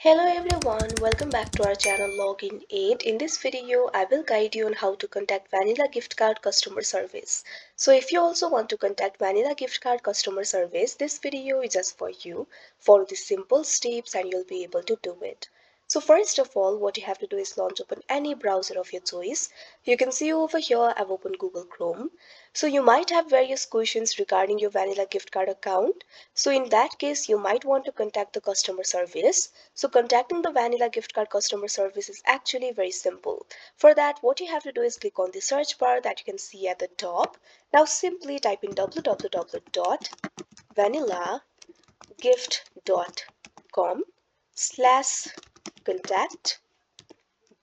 Hello everyone, welcome back to our channel Login 8. In this video, I will guide you on how to contact Vanilla Gift Card customer service. So if you also want to contact Vanilla Gift Card customer service, this video is just for you. Follow the simple steps and you'll be able to do it. So first of all, what you have to do is launch open any browser of your choice. You can see over here I've opened Google Chrome. So you might have various questions regarding your Vanilla Gift Card account. So in that case, you might want to contact the customer service. So contacting the Vanilla Gift Card customer service is actually very simple. For that, what you have to do is click on the search bar that you can see at the top. Now simply type in www.vanillagift.com/contact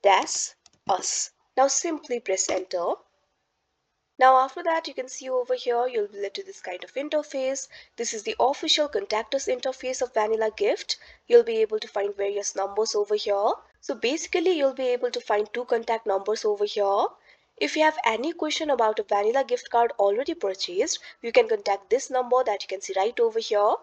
dash us. Now simply press enter. Now after that, you can see over here you'll be led to this kind of interface. This is the official contact us interface of Vanilla Gift. You'll be able to find various numbers over here. So basically you'll be able to find two contact numbers over here. If you have any question about a Vanilla Gift card already purchased, you can contact this number that you can see right over here.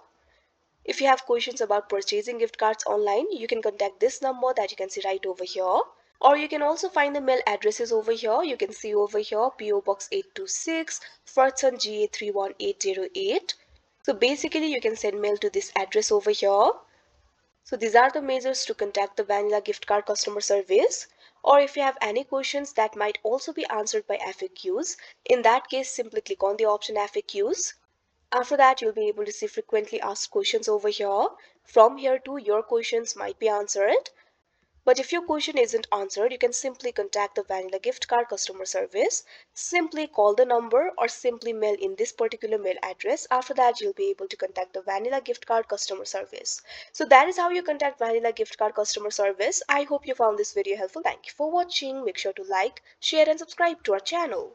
If you have questions about purchasing gift cards online, you can contact this number that you can see right over here. Or you can also find the mail addresses over here. You can see over here PO Box 826, Furtson GA 31808. So basically you can send mail to this address over here. So these are the measures to contact the Vanilla Gift Card customer service. Or if you have any questions that might also be answered by FAQs, in that case simply click on the option FAQs. After that, you'll be able to see frequently asked questions over here. From here too, your questions might be answered. But if your question isn't answered, you can simply contact the Vanilla Gift Card customer service. Simply call the number or simply mail in this particular mail address. After that, you'll be able to contact the Vanilla Gift Card customer service. So that is how you contact Vanilla Gift Card customer service. I hope you found this video helpful. Thank you for watching. Make sure to like, share and subscribe to our channel.